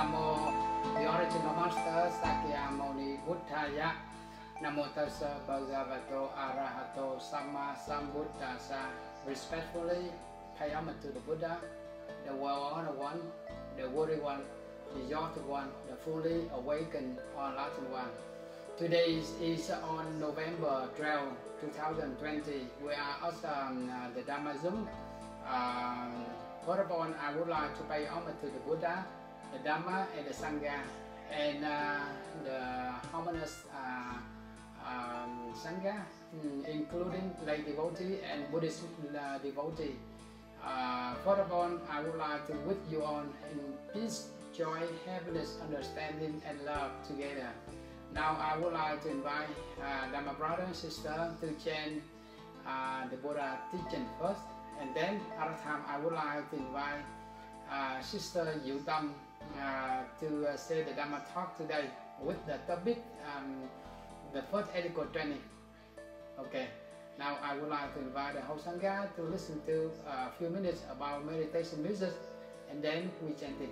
Namo the original master Sakyamuni Buddhaya. Namo tassa bhagavato arahato samma sambuddhassa. Respectfully pay homage to the Buddha, the well-honored one, the worthy one, the exalted one, the fully awakened enlightened one. Today is on November 12, 2020. We are at the Dhamma Zoom. First of all, I would like to pay homage to the Buddha, the Dhamma, and the Sangha, and the harmonious Sangha, including lay devotee and Buddhist devotee. First of all, I would like to wish you all in peace, joy, happiness, understanding, and love together. Now I would like to invite Dhamma brother and sister to chant the Buddha teaching first, and then other time I would like to invite Sister Yu Tam to say the Dhamma talk today with the topic the first ethical training. Okay. Now I would like to invite the whole Sangha to listen to a few minutes about meditation music, and then we chant it.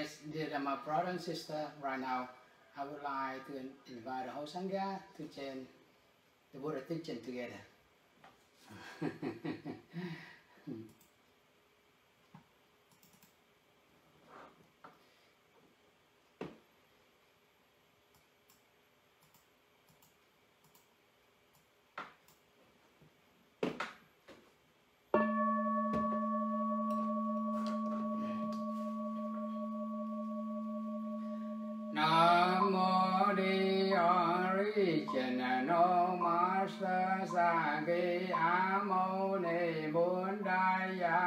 Yes, dear my brother and sister, right now I would like to invite the whole Sangha to chant the Buddha teaching together. Namo the original Master Sagi Amo ne Buddhaya.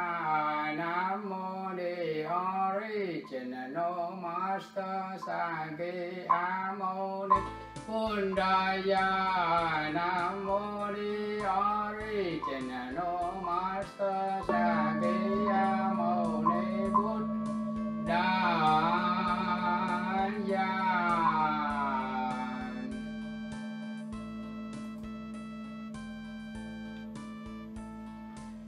Namo the original Master Sagi Amo ne Buddhaya. Namo the original Master Sagi Amo ne Buddhaya.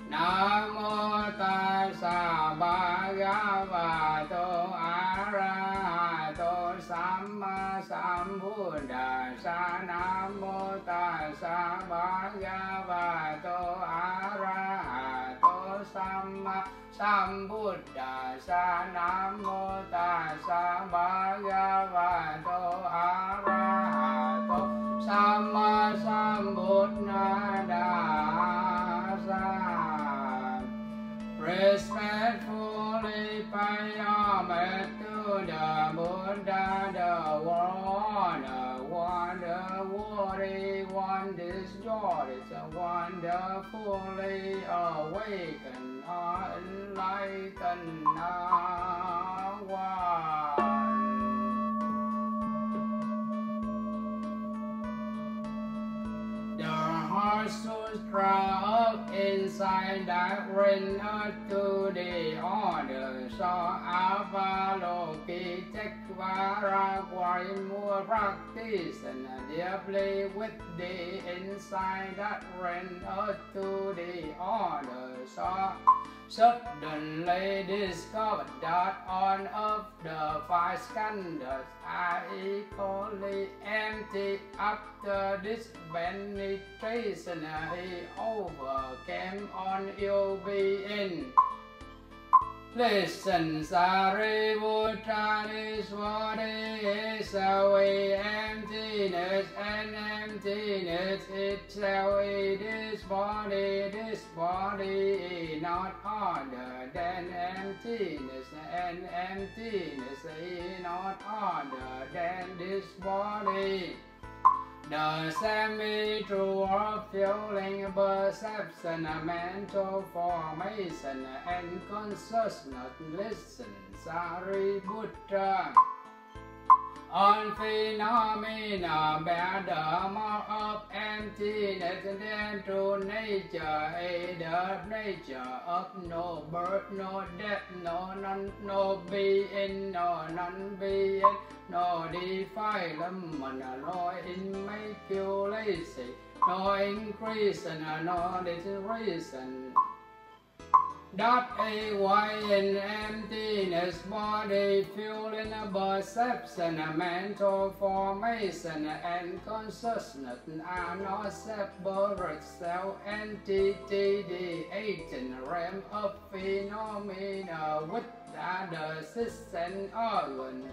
Namo tassa bhagavato arahato samma sambuddhassa. Namo tassa bhagavato arahato samma sambuddhassa. Namo tassa bhagavato arahato samma sambuddhassa. Respectfully pay homage to the Buddha, the one, the worthy one. This joy is a wonderfully awakened, enlightened one. The heart sutra of insight that ring to the order so Avalokiteshvara require more practice and deeply with the insight that ring to the order so suddenly discovered that all of the five skandhas are equally empty. After this penetration, he overcame on your being. Listen, Sariputta, this body is away emptiness, and emptiness itself is this body is not other than emptiness, and emptiness is not other than this body. The semi-true of feeling, perception, mental formation, and consciousness. Listen, Sariputta. On phenomena bear the mark of emptiness, then true nature is the nature of no birth, no death, no being, no non-being, no defilement, no immaculation, no increase, no decrease. That is why in emptiness body, feeling, perception, mental formation, and consciousness are not separate self-entity, the 18th realm of phenomena without the sense organ.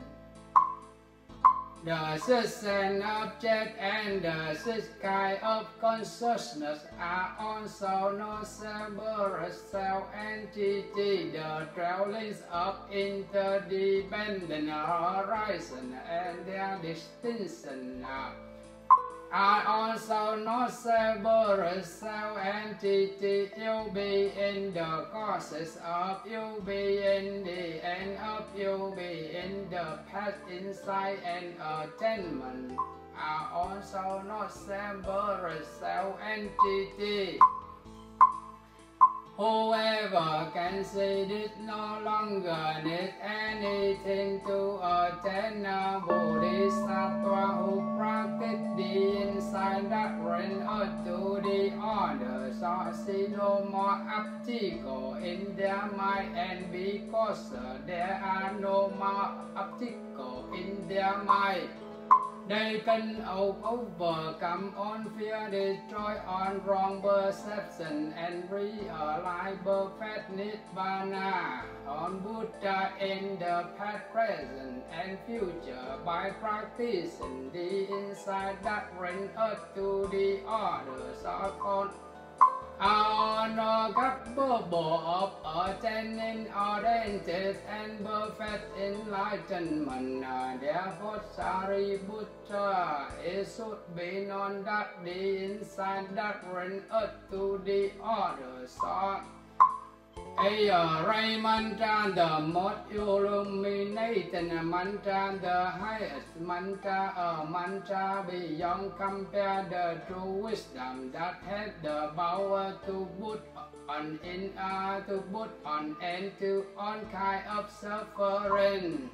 The six object and the six kind of consciousness are also no separate self-entity. The travelings of interdependent horizon and their distinction are also not separate self-entity. You be in the causes of you be in the end of you be in the past, insight and attainment are also not separate self-entity. Whoever can see this no longer needs anything to attain. A Bodhisattva who practice the insight that reigns to the order so see no more obstacle in their mind, and because there are no more obstacle in their mind, they can overcome on fear, destroy on wrong perception, and realize perfect Nibbana on Buddha in the past, present, and future by practicing the insight that brings us to the order so-called ungovernable of attaining oriented and perfect enlightenment. Therefore, Sariputta, it should be known that the insight that brings us to the order so Ray mantra, the most illuminating mantra, the highest mantra, a mantra beyond compare, the true wisdom that has the power to put on to put on end to all kind of suffering.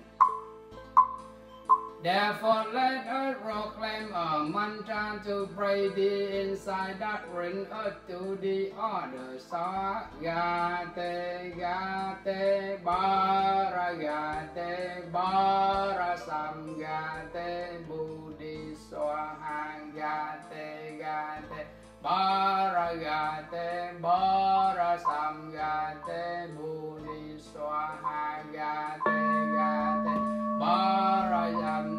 Therefore, let us proclaim a mantra to pray the insight that brings us to the order. So, Gate, Gate, Bara, Gate, Bara, Sam, Gate, Buddhi, Swahang, Gate, Gate, Bara, Gate, Bara, Sam, Gate, Buddhi, Swahang, Gate, Gate, Barayam,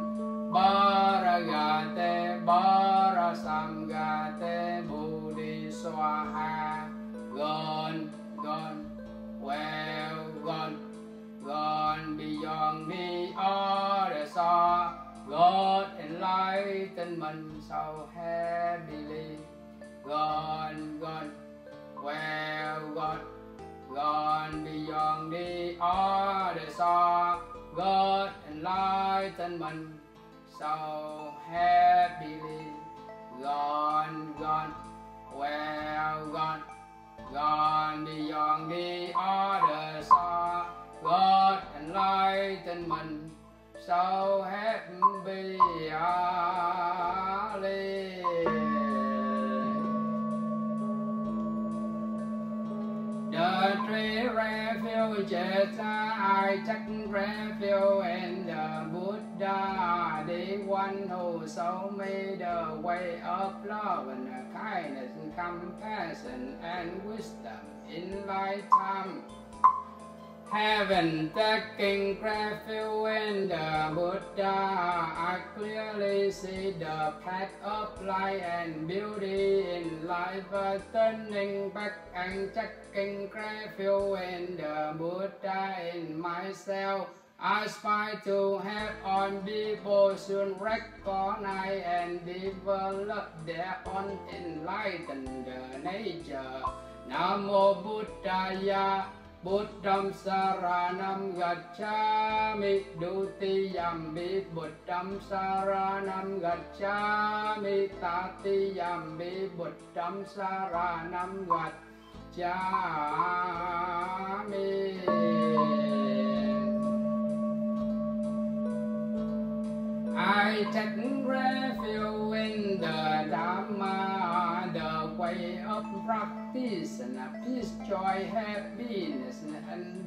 Baragate, Barasamgate, Buddhi Swaha, gone, gone, well gone, gone beyond the order saw, God enlightenment so happily, gone, gone, well gone, gone beyond the order saw, God enlightenment so happily, gone, gone, well gone, gone beyond the order saw, God enlightenment so happily. The three refuges I took refuge in the Buddha, the one who showed me the way of love and kindness and compassion and wisdom in lifetime. Having taken refuge in the Buddha, I clearly see the path of light and beauty in life, turning back and taking refuge in the Buddha in myself. I aspire to have all people soon recognize and develop their own enlightened nature. Namo Buddhaya. Buddham saranam gacchami, dutiyambi Buddham saranam gacchami, tatiyambi Buddham saranam gacchami. I take refuge in the Dhamma, the way of practice, and peace, joy, happiness, and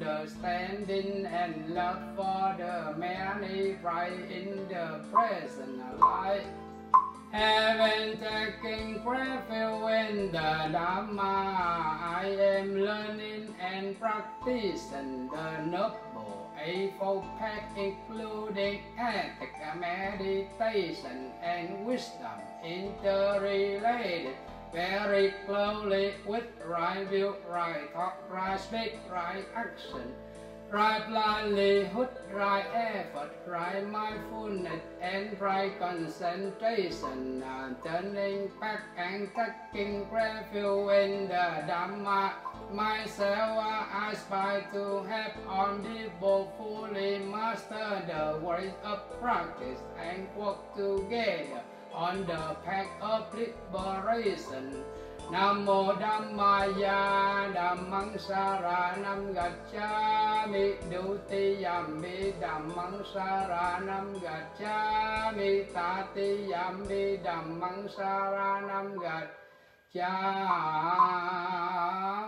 understanding, and love for the many right in the present life. Having taken refuge in the Dhamma, I am learning and practicing the noble eightfold path, including ethics, meditation, and wisdom, interrelated very closely with right view, right thought, right speech, right action, right livelihood, right effort, right mindfulness, and right concentration, turning back and taking refuge in the Dhamma. Myself, I aspire to have all people fully master the ways of practice and work together on the path of liberation. Namo Dhammaya Dhammang Saranam Gacchami, Dutiyambi Dhammang Saranam Gacchami, Tatiyambi Dhammang Saranam Gacchami. cha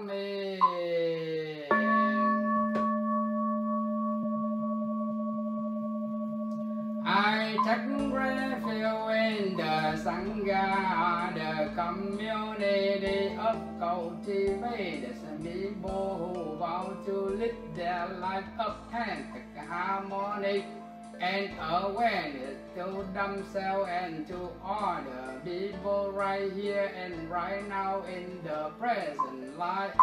mê. I take refuge in the Sangha, the community of cultivators and people who vow to live their life of harmony and awareness to themselves and to all the people right here and right now in the present life.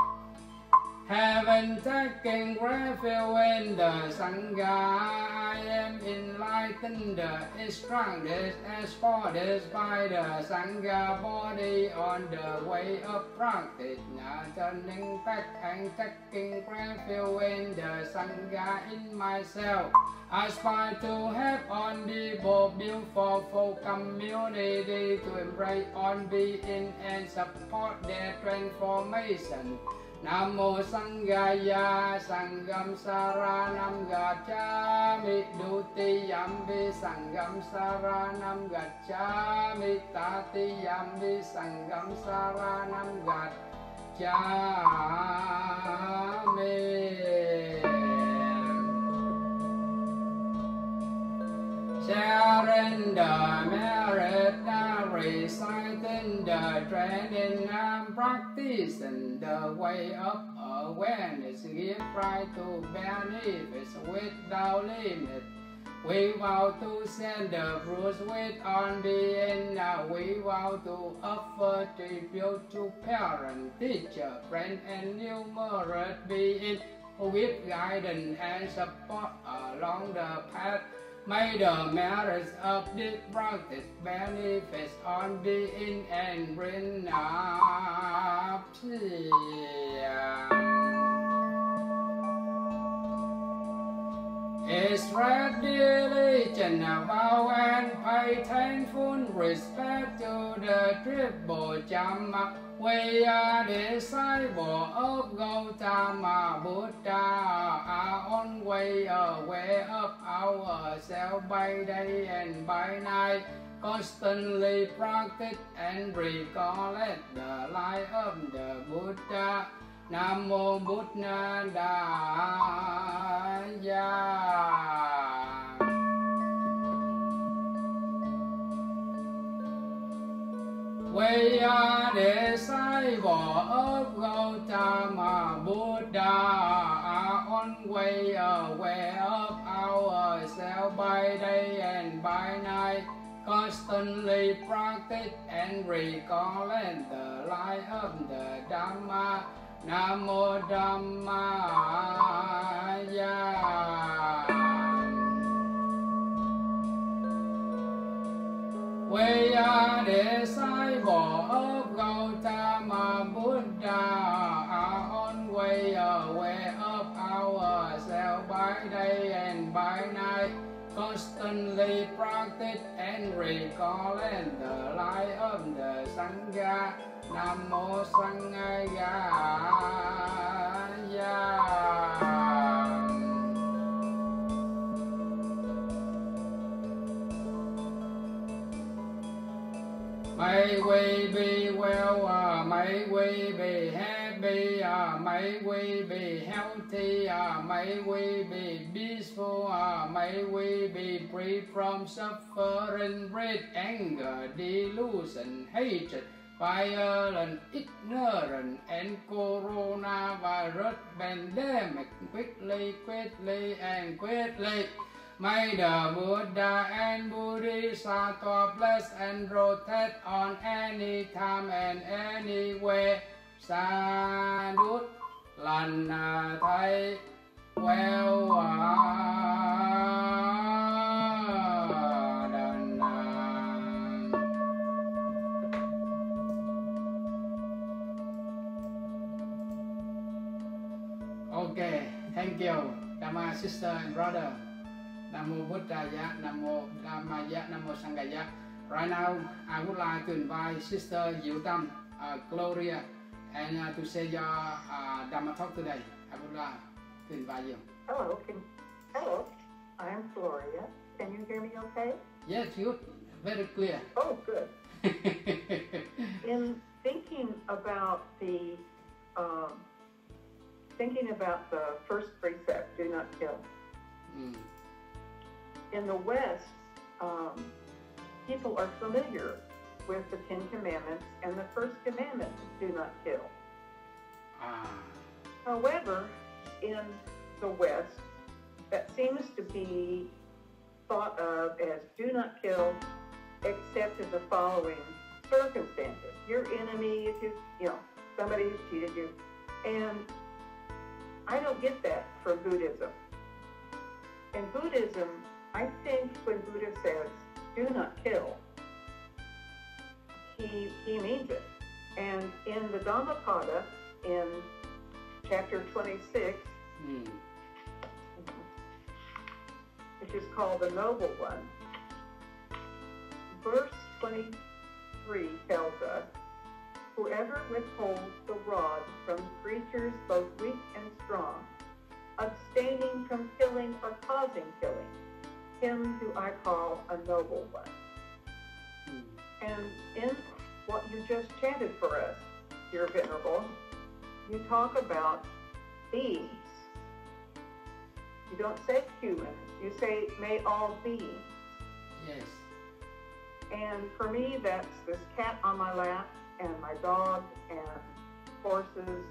Having taken refuge in the Sangha, I am enlightened, strongest as forged by the Sangha body on the way of practice. Now turning back and taking refuge in the Sangha in myself, I aspire to have on the beautiful community to embrace on being and support their transformation. Namo Sanghaya Sangham Saranam Gacchami Dutiyambi Sangham Saranam Gacchami Tatiyambi Sangham Saranam Gacchami. Sharing the merit, reciting the training and practicing the way of awareness, give right to benefits without limit. We vow to send the fruits with on being. We vow to offer tribute to parent, teacher, friend, and numerous beings with guidance and support along the path. May the merits of this practice benefits on being and bring up peace. It's religion, vow and pay thankful respect to the triple Dhamma. We are disciples of Gautama Buddha, are always aware of ourselves by day and by night, constantly practice and recollect the life of the Buddha. Namo Buddhaya. We are disciples of Gautama Buddha, are always aware of ourselves by day and by night, constantly practice and recollect the life of the Dhamma. Namo Dhammaya. We are disciples of Gautama Buddha, are always aware of ourselves by day and by night, constantly practice and recollect the life of the Sangha. Namo Sanghaya. May we be well, may we be happy, may we be healthy, may we be peaceful, may we be free from suffering, greed, anger, delusion, hatred, violence, ignorance, and coronavirus pandemic quickly and quickly. May the Buddha and Bodhisattva bless and protect on any time and anywhere. Sadhu lành thay well done. Okay, thank you, my sister and brother. Namo Buddhaya, Namo Dhammaya, Namo Sanghaya. Right now, I would like to invite Sister Diệu Tâm, Gloria, and to say your Dhamma talk today. I would like to invite you. Hello, hello. I'm Gloria. Can you hear me okay? Yes, good, very clear. Oh, good. In thinking about the thinking about the first precept, do not kill. Mm. In the West, people are familiar with the Ten Commandments, and the first commandment is do not kill. Ah. However, in the West, that seems to be thought of as do not kill except in the following circumstances. Your enemy is somebody who's cheated you. And I don't get that from Buddhism. In Buddhism, I think when Buddha says do not kill, he means it. And in the Dhammapada, in chapter 26, which is called the Noble One, verse 23 tells us, whoever withholds the rod from creatures both weak and strong, abstaining from killing or causing killing, him do I call a noble one. And in what you just chanted for us, dear Venerable, you talk about beings. You don't say humans, you say may all beings. Yes. And for me, that's this cat on my lap, and my dog, and horses,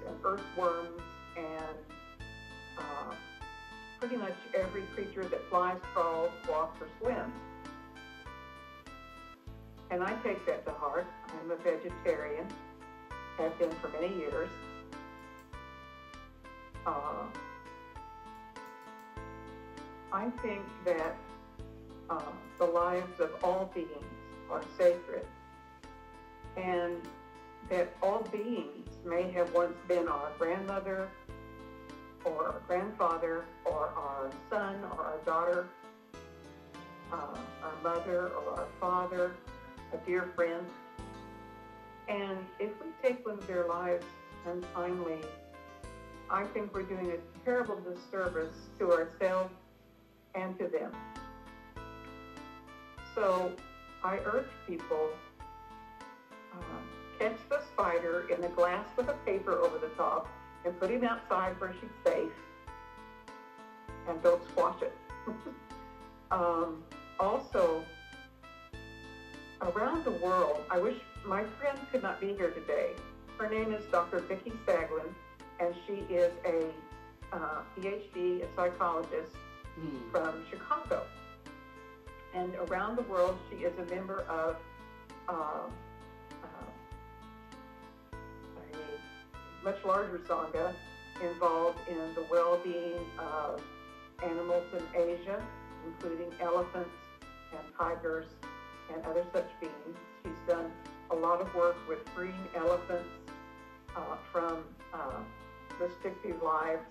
and earthworms, and pretty much every creature that flies, crawls, walks, or swims. And I take that to heart. I'm a vegetarian, have been for many years. I think that the lives of all beings are sacred, and that all beings may have once been our grandmother, or our grandfather, or our son, or our daughter, our mother, or our father, a dear friend. And if we take one of their lives untimely, I think we're doing a terrible disservice to ourselves and to them. So I urge people, catch the spider in a glass with a paper over the top and put him outside where she's safe, and don't squash it. Also, around the world, I wish my friend could not be here today. Her name is Dr. Vicki Saglin, and she is a PhD, a psychologist from Chicago. And around the world, she is a member of a much larger sangha involved in the well-being of animals in Asia, including elephants and tigers and other such beings. She's done a lot of work with freeing elephants from restrictive lives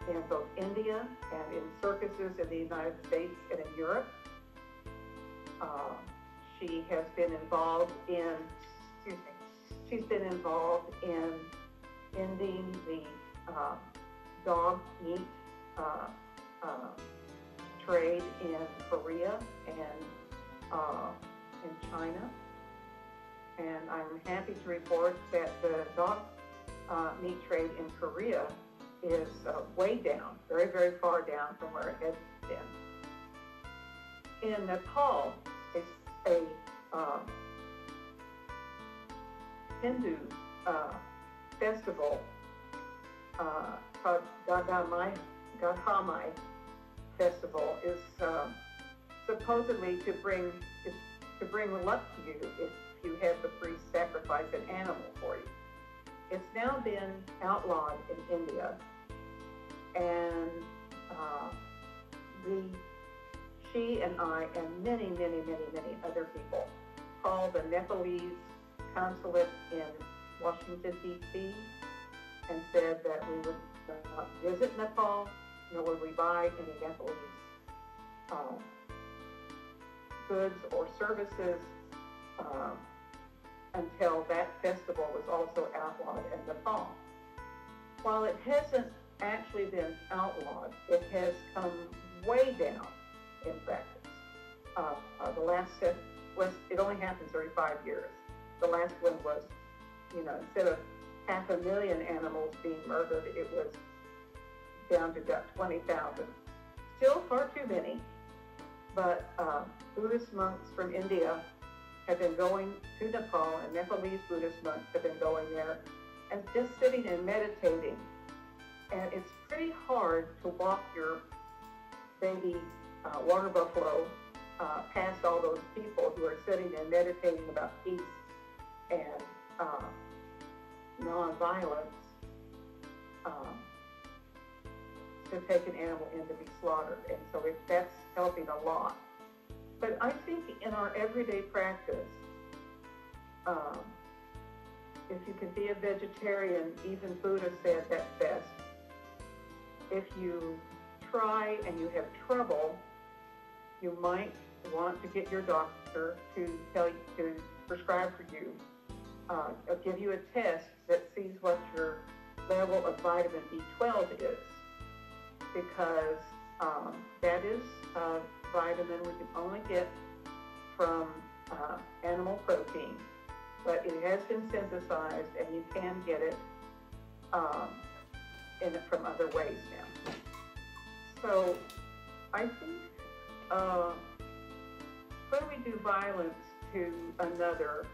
in both India and in circuses in the United States and in Europe. She has been involved in, ending the dog meat trade in Korea and in China. And I'm happy to report that the dog meat trade in Korea is way down, very, very far down from where it had been. In Nepal, it's a Hindu festival called Gadhamai Festival, is supposedly to bring luck to you if you have the priest sacrifice an animal for you. It's now been outlawed in India, and she and I and many, many, many, many other people called the Nepalese consulate in Washington, D.C., and said that we would not visit Nepal, nor would we buy any Nepalese goods or services until that festival was also outlawed in Nepal. While it hasn't actually been outlawed, it has come way down in practice. The last set was, it only happens every 5 years. The last one was instead of 500,000 animals being murdered, it was down to about 20,000. Still far too many, but Buddhist monks from India have been going to Nepal, and Nepalese Buddhist monks have been going there and just sitting and meditating. And it's pretty hard to walk your baby water buffalo past all those people who are sitting and meditating about peace and nonviolence, to take an animal in to be slaughtered. And so that's helping a lot. But I think in our everyday practice, if you can be a vegetarian, even Buddha said that's best. If you try and you have trouble, you might want to get your doctor to tell you to prescribe for you, give you a test that sees what your level of vitamin B12 is, because that is a vitamin we can only get from animal protein, but it has been synthesized and you can get it from other ways now. So I think when we do violence to another,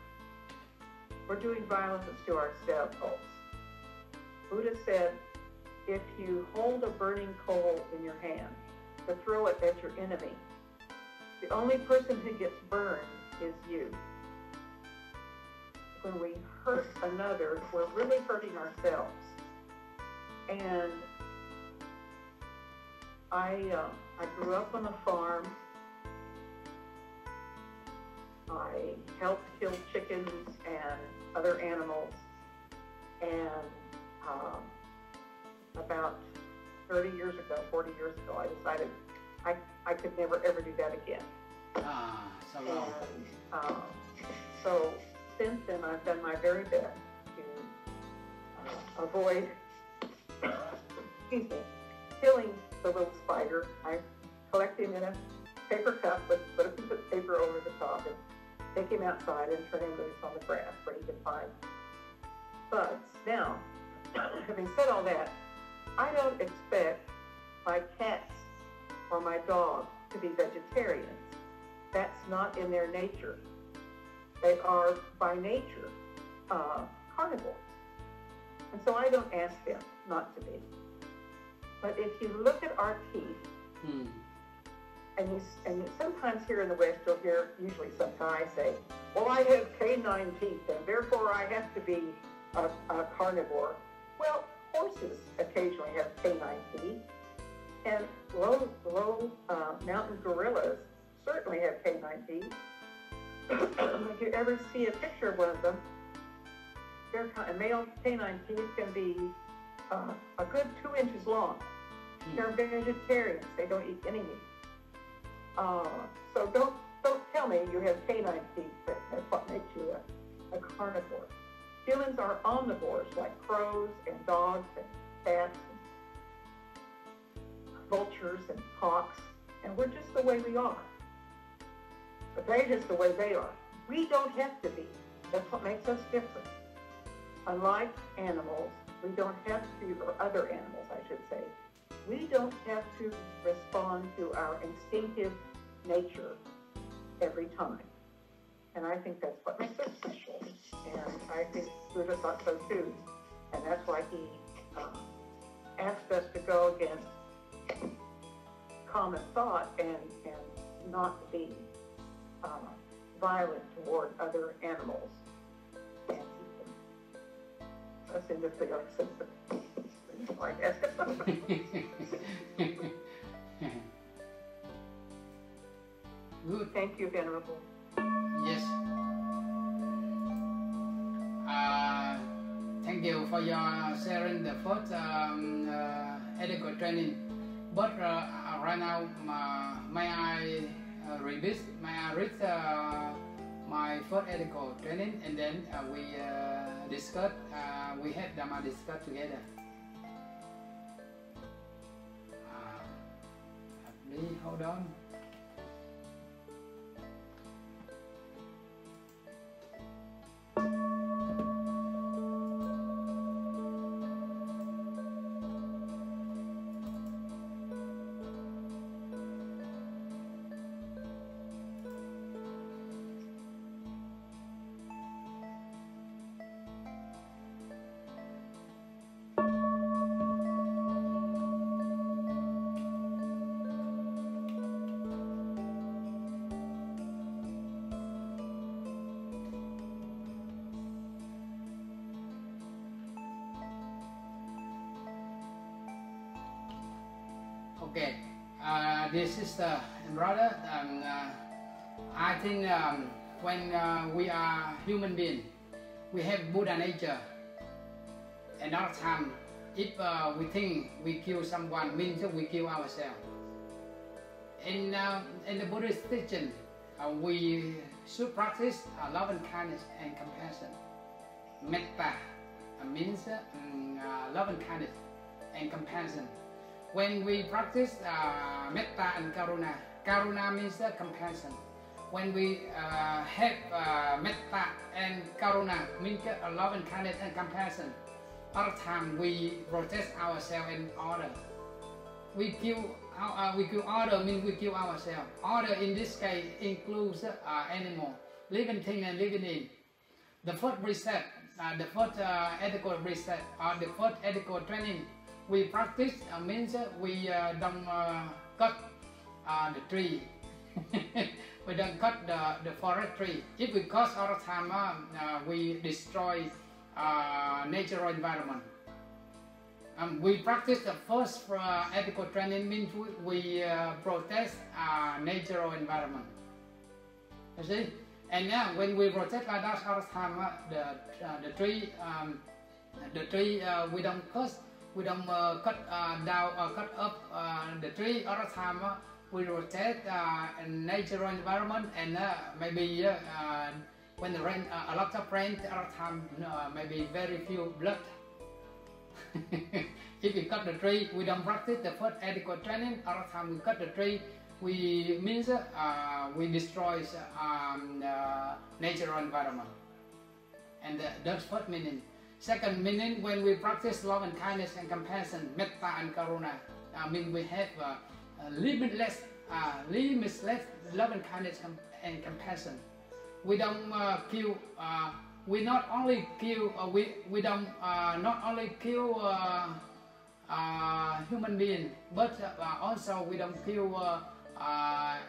we're doing violence to ourselves. Buddha said, if you hold a burning coal in your hand to throw it at your enemy, the only person who gets burned is you. When we hurt another, we're really hurting ourselves. And I grew up on a farm. I helped kill chickens and other animals. And about 30 years ago, 40 years ago, I decided I could never ever do that again. So long. And so since then, I've done my very best to avoid, killing the little spider. I collect him in a paper cup, put a piece of paper over the top, and take him outside and turn him loose on the grass where he can find bugs. Now, having said all that, I don't expect my cats or my dog to be vegetarians. That's not in their nature. They are, by nature, carnivores. And so I don't ask them not to be. But if you look at our teeth, and you sometimes here in the West, you'll hear usually some guy say, well, I have canine teeth, and therefore I have to be a carnivore. Well, horses occasionally have canine teeth, and low mountain gorillas certainly have canine teeth. If you ever see a picture of one of them, a male canine teeth can be a good 2 inches long. They're vegetarians. They don't eat any meat. So don't tell me you have canine teeth. That's what makes you a carnivore. Humans are omnivores, like crows and dogs and cats and vultures and hawks, and we're just the way we are. But they're just the way they are. We don't have to be. That's what makes us different. Unlike animals, we don't have to, or other animals, I should say, we don't have to respond to our instinctive nature every time. And I think that's what makes us special. And I think Buddha thought so too. And that's why he asked us to go against common thought and not be violent toward other animals and keep them. That's in the theory system. I guess. Good. Thank you, Venerable. Yes. Thank you for your sharing the first ethical training. But right now, may I read my first ethical training, and then we discuss. We had Dhamma discuss together. Please hold on. Okay, dear sister and brother, I think when we are human beings, we have Buddha nature. Another time, if we think we kill someone, means we kill ourselves. In the Buddhist teaching, we should practice love and kindness and compassion. Metta means love and kindness and compassion. When we practice metta and karuna, karuna means compassion. When we have metta and karuna, means love and kindness and compassion, other time we protect ourselves in order. We kill order means we kill ourselves. Order in this case includes animal, living thing and living in. The first precept, the first ethical precept, or the first ethical training we practice means we don't cut the tree. We don't cut the forest tree. If we cut all the time, we destroy natural environment. We practice the first ethical training means we protect natural environment. You see? And now when we protect like that all the time, the tree we don't cut. We don't cut down or cut up the tree all the time. We protect natural environment, and maybe when the rain, a lot of rain all the time, maybe very few blood. If we cut the tree, we don't practice the first ethical training. All the time we cut the tree, we means we destroy natural environment, and that's first meaning. Second meaning, when we practice love and kindness and compassion, metta and karuna, mean we have limitless love and kindness and compassion. We don't kill. We not only kill. We don't not only kill human being, but also we don't kill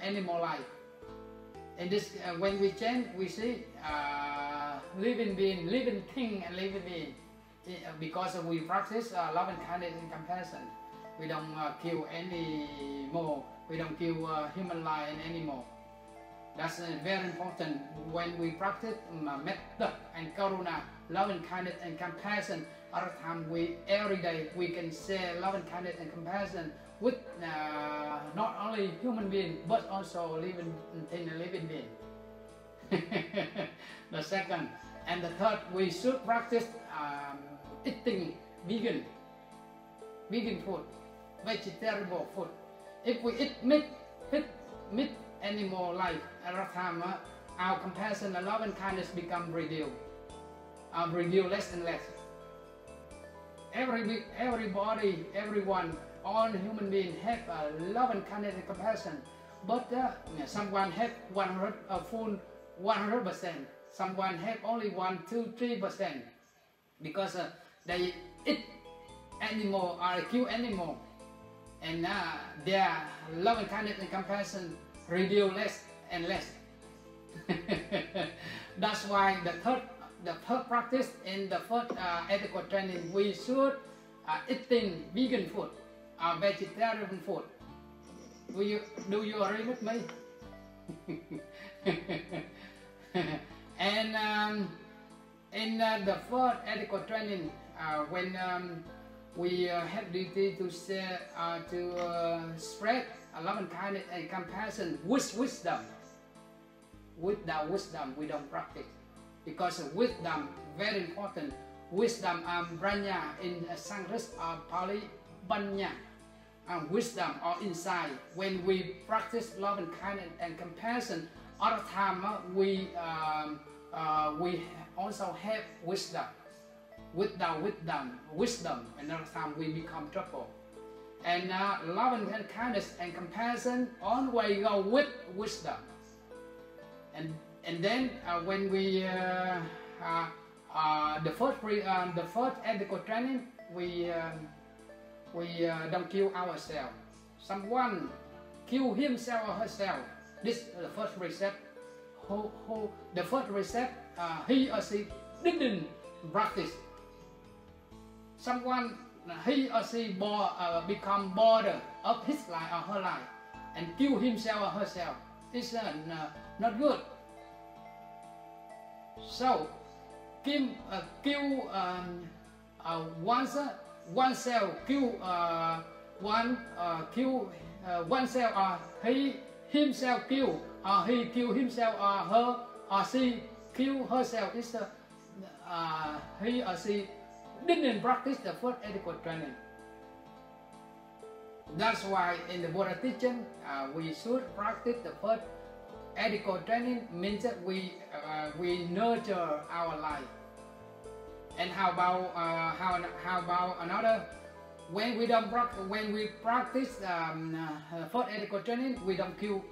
animal life. In this, when we change, we see living being, living thing, and living being. Because we practice love and kindness and compassion, we don't kill any more. We don't kill human life and animal. That's very important. When we practice metta and karuna, love and kindness and compassion, other time every day we can share love and kindness and compassion with not only human being but also living thing and living being. The second and the third, we should practice eating vegan food, vegetarian food. If we eat meat animal life, at a time our compassion and love and kindness become reduced less and less. Everybody, everyone, all human beings have love and kindness and compassion, but someone have full 100%, someone have only 1, 2, 3%, because they eat animal or kill animal, and their love and kindness and compassion reduce less and less. That's why the third practice in the first ethical training, we should eating vegan food, vegetarian food. Do you agree with me? And in the first ethical training, when we have duty to share, to spread love and kindness and compassion with wisdom. Without wisdom, we don't practice, because wisdom very important. Wisdom, prajna in Sanskrit or Pali, panya, wisdom or insight. When we practice love and kindness and compassion, all the time we also have wisdom. Without wisdom, another time we become trouble. And love and kindness and compassion always go with wisdom. And then when we the first ethical training, we don't kill ourselves. Someone kill himself or herself. This is the first precept. The first precept, he or she didn't practice. Someone he or she become bored of his life or her life and kill himself or herself. It's not good. So kill oneself, kill oneself, or he himself kill, or he kill himself, or her or she kill herself. Is he or she didn't practice the first adequate training. That's why in the Buddha teaching, we should practice the first adequate training. Means that we nurture our life. And how about another? When we practice first adequate training, we don't kill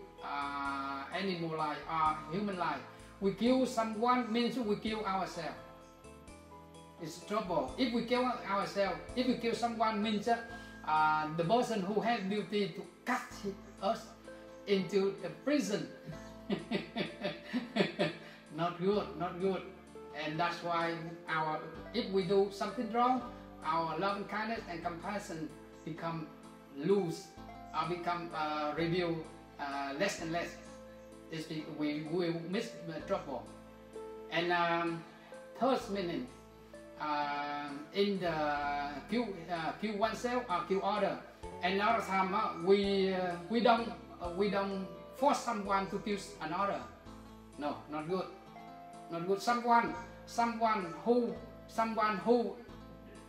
animal life or human life. We kill someone means we kill ourselves. It's trouble. If we kill ourselves, if we kill someone means the person who has duty to cast us into the prison. Not good, not good. And that's why if we do something wrong, our love and kindness and compassion become loose, or become reveal less and less. We will miss trouble. And third meaning, in the kill oneself or kill other. Another time we don't force someone to kill another. No, not good. Not good. Someone who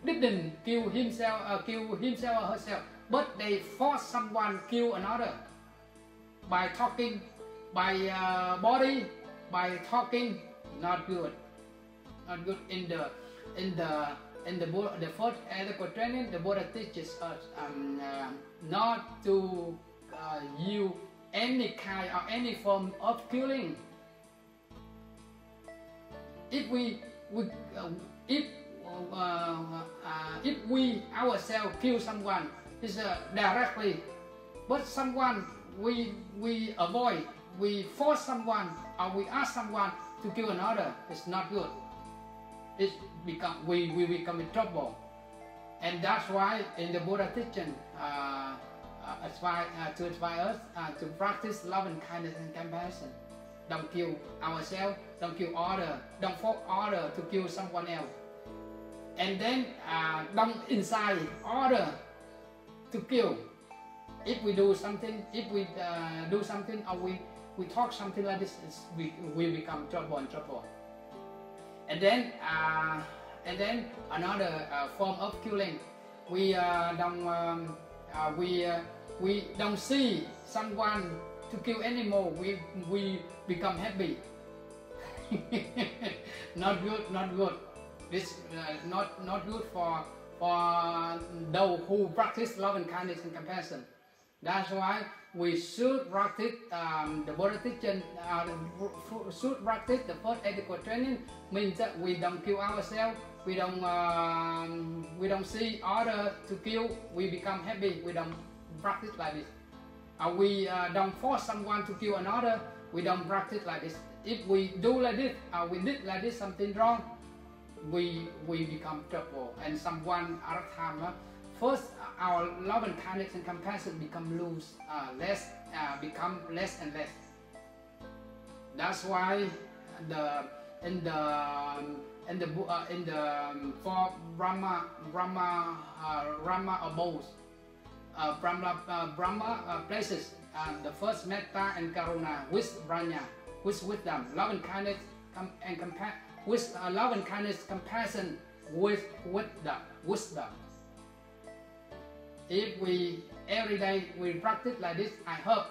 didn't kill himself or herself, but they force someone kill another by talking, by body, by talking. Not good. Not good. In the first adequate training, the Buddha teaches us not to use any kind or any form of killing. If we ourselves kill someone, it's directly, but someone we avoid, we force someone or we ask someone to kill another, it's not good. We become in trouble. And that's why in the Buddha teaching, to advise us to practice love and kindness and compassion. Don't kill ourselves, don't kill others, don't force others to kill someone else. And then don't incite others to kill. If we do something, or we talk something like this, we become trouble. And then another form of killing, we don't see someone to kill anymore. We become happy. Not good. Not good. This not good for those who practice love and kindness and compassion. That's why we should practice the Buddha teaching. Should practice the first adequate training. Means that we don't kill ourselves. We don't see others to kill. We become happy. We don't practice like this. We don't force someone to kill another. We don't practice like this. If we do like this, we did like this something wrong, we become trouble. And someone other time, first our love and kindness and compassion become loose, become less and less. That's why in the for Brahma abodes, Brahma places, the first metta and karuna with prajna, with wisdom, love and kindness and compassion, with love and kindness, compassion with the wisdom. If we every day we practice like this, I hope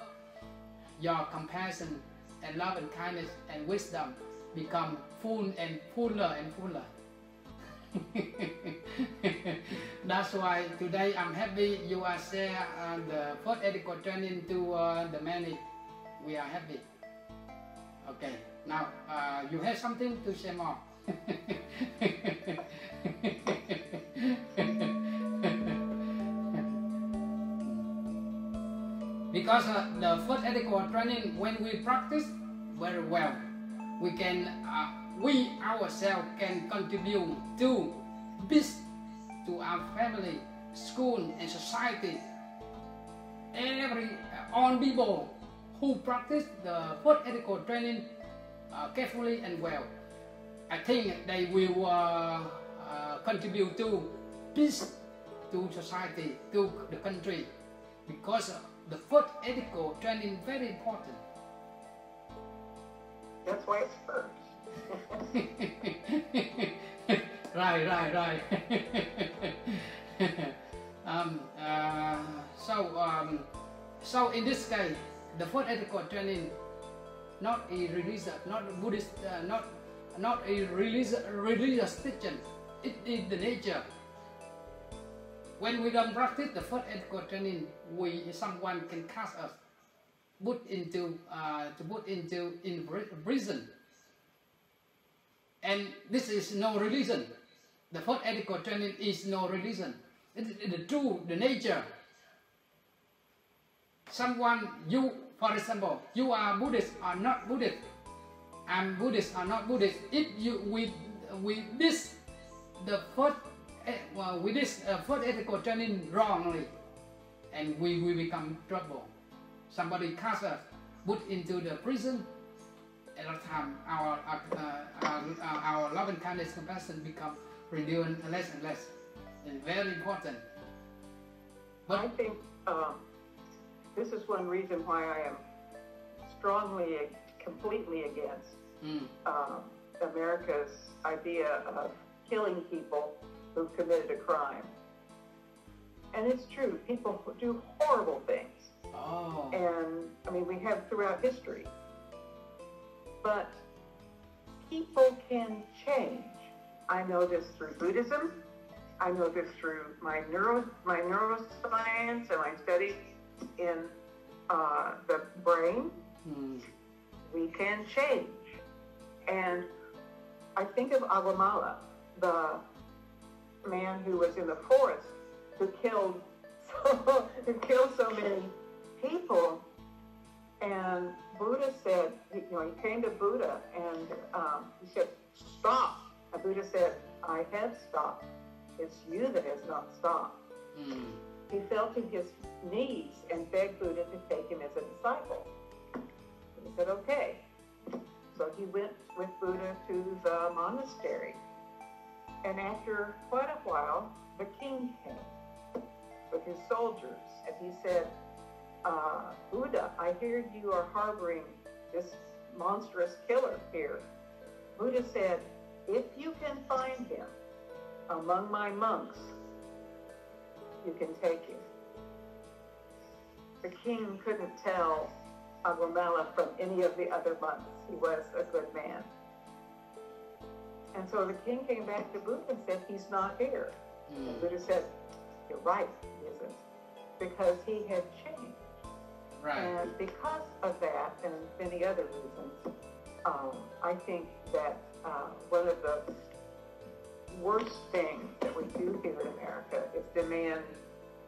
your compassion and love and kindness and wisdom become full and fuller and fuller. That's why today I'm happy you are share the first adequate training to the many. We are happy. Okay, now you have something to say more. Because the first adequate training, when we practice very well, we can we ourselves can contribute to peace, to our family, school, and society. All people who practice the fourth ethical training carefully and well, I think they will contribute to peace, to society, to the country, because the fourth ethical training is very important. That's why it's first. Right. So in this case, the fourth ethical training, not a religious, not a Buddhist, not a religious teaching. It is the nature. When we don't practice the fourth ethical training, someone can cast us, put into prison. And this is no religion. The fourth ethical training is no religion. It is the true, the nature. For example, you are Buddhist or not Buddhist. I'm Buddhist or not Buddhist. If the fourth ethical training wrongly, and we will become trouble. Somebody cast us, put into the prison. At that time, our love and kindness, compassion become renewed less and less. It's very important. But I think this is one reason why I am completely against America's idea of killing people who committed a crime. And it's true, people do horrible things. Oh. And I mean, we have throughout history. But people can change. I know this through Buddhism. I know this through my neuroscience and my studies in the brain. We can change. And I think of Aguamala, the man who was in the forest who killed so many people. And Buddha said, he came to Buddha and he said, stop. And Buddha said, I have stopped. It's you that has not stopped. He fell to his knees and begged Buddha to take him as a disciple. He said, okay. So he went with Buddha to the monastery. And after quite a while, the king came with his soldiers. And he said, Buddha, I hear you are harboring this monstrous killer here. Buddha said, if you can find him among my monks, you can take him. The king couldn't tell Aguamala from any of the other monks. He was a good man. And so the king came back to Buddha and said, he's not here. And Buddha said, you're right, he isn't. Because he had changed. Right. And because of that and many other reasons, I think that one of the worst things that we do here in America is demand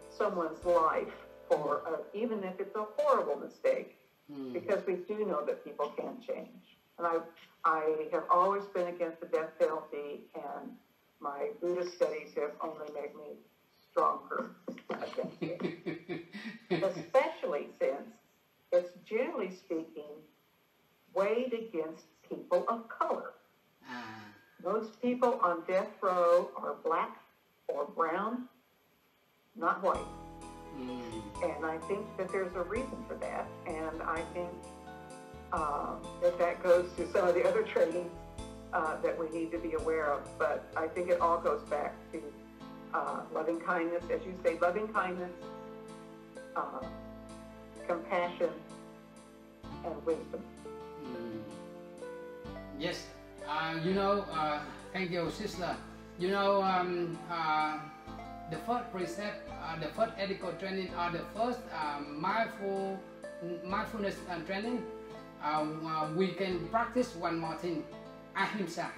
someone's life for, even if it's a horrible mistake, because we do know that people can change. And I have always been against the death penalty, and my Buddhist studies have only made me stronger against it. Especially since it's, generally speaking, weighed against people of color. Most people on death row are black or brown, not white. And I think that there's a reason for that. And I think that goes to some of the other trainings that we need to be aware of. But I think it all goes back to loving kindness, as you say, loving kindness, compassion, and wisdom. Yes, thank you, sister. The first precept, the first ethical training, or the first mindfulness training, we can practice one more thing, ahimsa.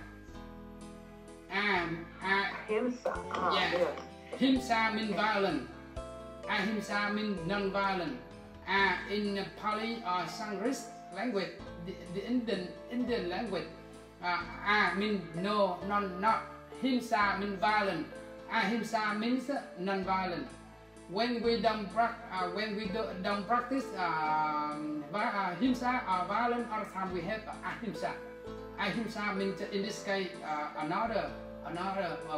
Ahimsa. Yeah. Yes. Himsa means violence. Ahimsa means non-violent. In Pali or Sanskrit language, the Indian language, means no, not. Himsa means violence. ahimsa means non-violent. When we don't practice himsa or violence, all the time we have ahimsa. Ahimsa means in this case another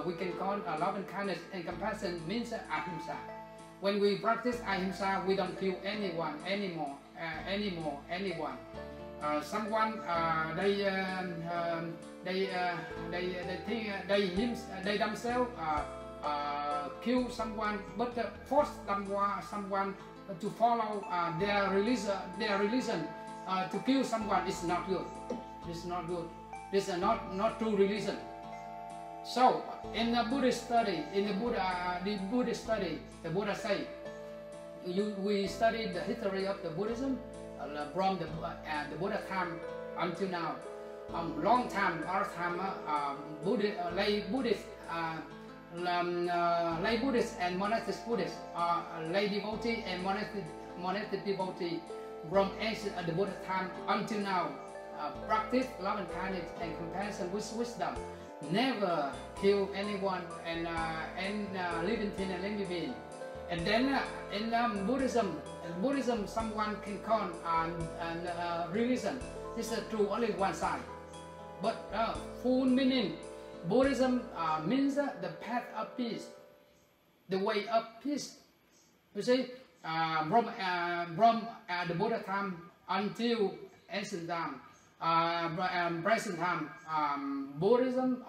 we can call love and kindness and compassion means ahimsa. When we practice ahimsa, we don't kill anyone anymore. Someone they themselves kill someone, but force someone to follow their religion to kill someone is not good. It's not good. This is not true religion. So in the Buddhist study, the Buddha say, we studied the history of the Buddhism from the Buddha time until now. Long time, our time, lay Buddhists and monastic Buddhists, lay devotee and monastic devotee from the Buddha time until now, practice love and kindness and compassion with wisdom. Never kill anyone and live in thin and living being. And then in Buddhism, someone can call religion. This is true only one side. But full meaning, Buddhism means the path of peace, the way of peace. You see, from the Buddha time until ancient time, present time, Buddhism,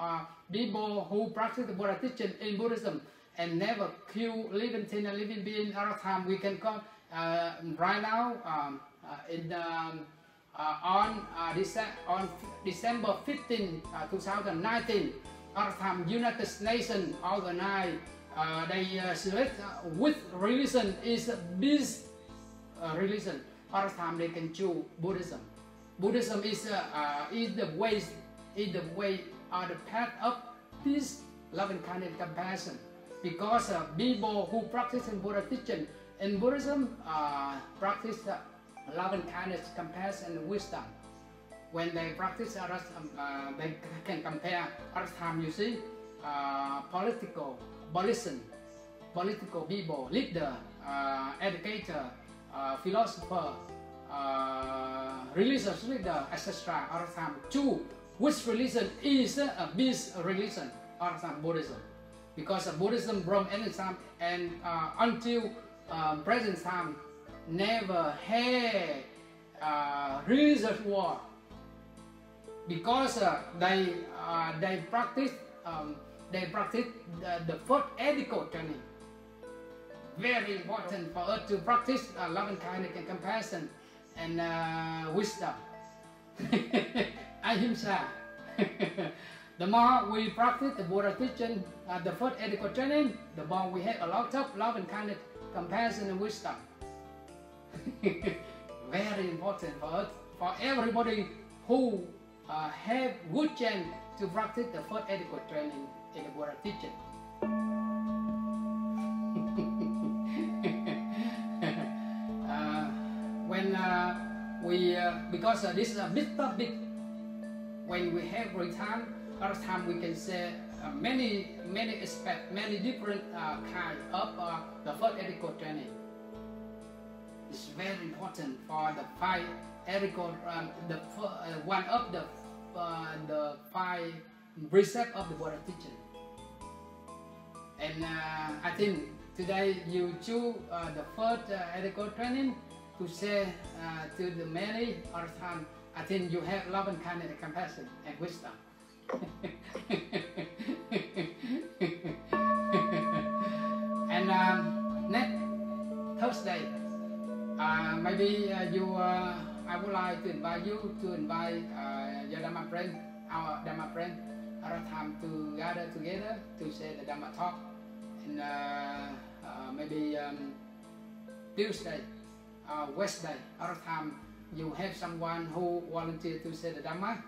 people who practice the Buddha teaching in Buddhism and never kill living thing and living being. Other time we can call right now on December 15, 2019. Other time United Nations organized they select which religion is peace religion. Other time they can choose Buddhism. Buddhism is the way or the path of peace, love and kindness and compassion. Because people who practice in Buddha teaching in Buddhism practice love and kindness, compassion and wisdom. When they practice, they can compare. Other time you see political people, leader, educator, philosopher, religious leader, etc. Other time choose which religion is a peace religion. Other time Buddhism. Because Buddhism from any time and until present time never had religious war. Because they practice the first ethical training. Very important for us to practice love and kindness and compassion and wisdom. Ahimsa. The more we practice the Buddha teaching, the first ethical training, the more we have a lot of love and kindness, compassion and wisdom. Very important for us, for everybody who have good chance to practice the first ethical training in the Buddha teaching. Because this is a big topic, when we have free time, other time we can say many aspects, many different kind of the first ethical training. It's very important for the five ethical, one of the 5 precepts of the Buddha teaching. And I think today you choose the first ethical training to say to the many other time. I think you have love and kindness and compassion and wisdom. And next Thursday, maybe I would like to invite you to invite your Dhamma friend, our Dhamma friend, other time to gather together to say the Dhamma talk. And maybe Tuesday, Wednesday, other time you have someone who volunteer to say the Dhamma,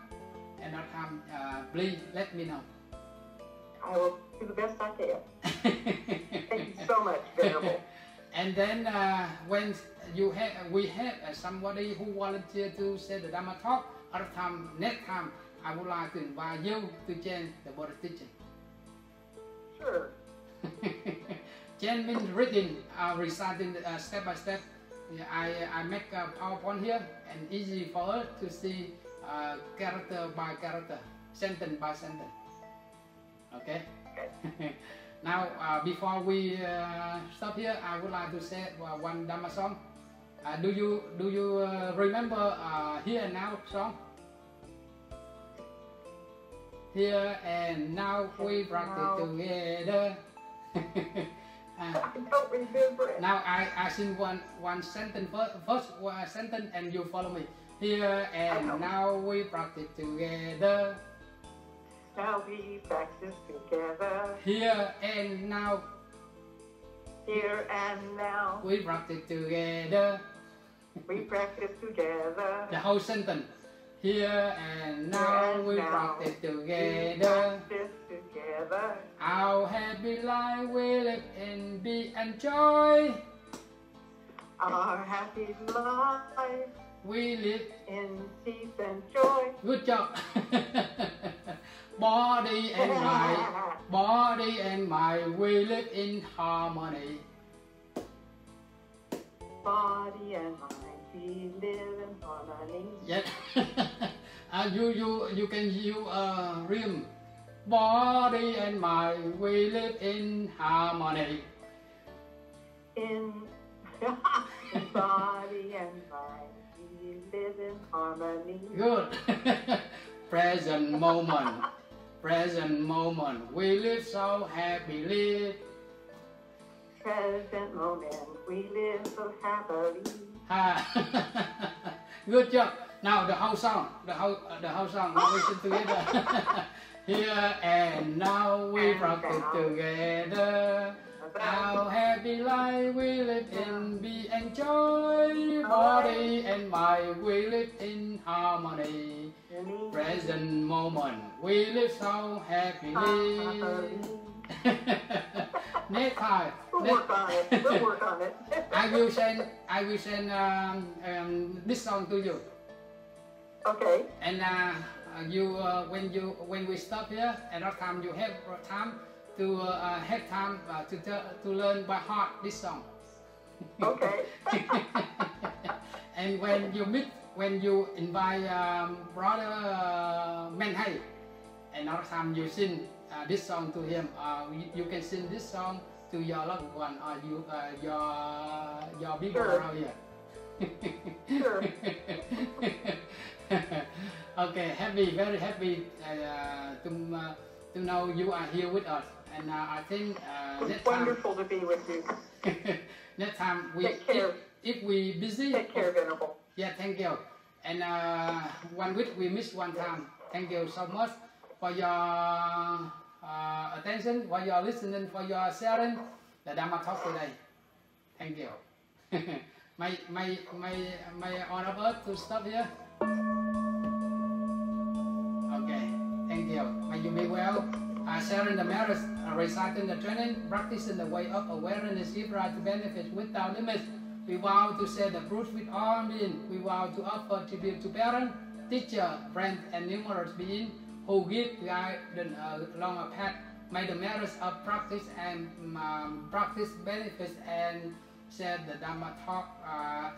and other time please let me know. I will do the best I can. Thank you so much, Venerable. And then when we have somebody who volunteer to say the Dhamma talk, other time, next time, I would like to invite you to join the Buddha teaching. Sure. Jen means reading, reciting step by step. Yeah, I make a PowerPoint here and easy for us to see character by character, sentence by sentence. Okay. Now, before we stop here, I would like to say one Dhamma song. Do you remember Here and Now song? Here and now we practice together. I don't remember it. Now I sing one sentence first sentence and you follow me. Here and now we practice together. Now we practice together. Here and now. Here and now. We practice together. We practice together. The whole sentence. Here and now we practice together. We practice together. Our happy life we live in be and joy. Our happy life We live. in peace and joy. Good job. Body and mind we live in harmony. Body and mind, we live in harmony. Yes. You can use rhyme. Body and mind we live in harmony. In body and mind, we live in harmony. Good. Present moment. Present moment. We live so happily. Present moment, we live so happily. Good job. Now the whole song. The whole song. We sing together. Here and now we practice together. Our happy life we live in be and joy. Body and mind we live in harmony. Present moment we live so happily. Next time. We'll work on it. We'll work on it. I will send this song to you. Okay. And when we stop here, at that time you have time to learn by heart this song. Okay. And when you invite brother Menhai, another time you sing this song to him. You can sing this song to your loved one or your people around here. Sure. Okay, very happy to know you are here with us, and I think It's next time. wonderful to be with you. Next time Take care. if we busy. Take care, Venerable. Yeah, thank you. And 1 week we miss one time. Thank you so much for your attention, for your listening, for your sharing the Dhamma talk today. Thank you. May all of us to stop here. Okay, thank you. May you be well. Sharing the merits, reciting the training, practicing the way of awareness, give right to benefits without limits. We vow to share the fruits with all beings. We vow to offer tribute to parents, teacher, friends, and numerous beings who give guidance along a path. May the merits of practice and practice benefits and share the Dhamma talk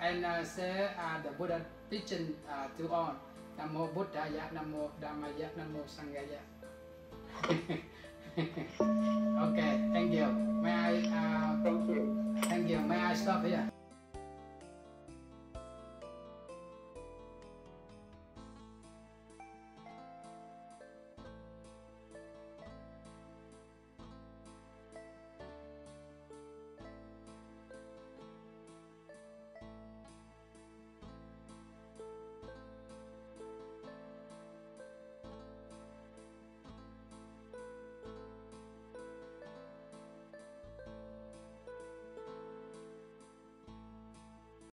and share the Buddha teaching to all. Namo Buddhaya, Namo Dhammaya, Namo Sanghaya. Okay, thank you. May I? Thank you. Thank you. May I stop here?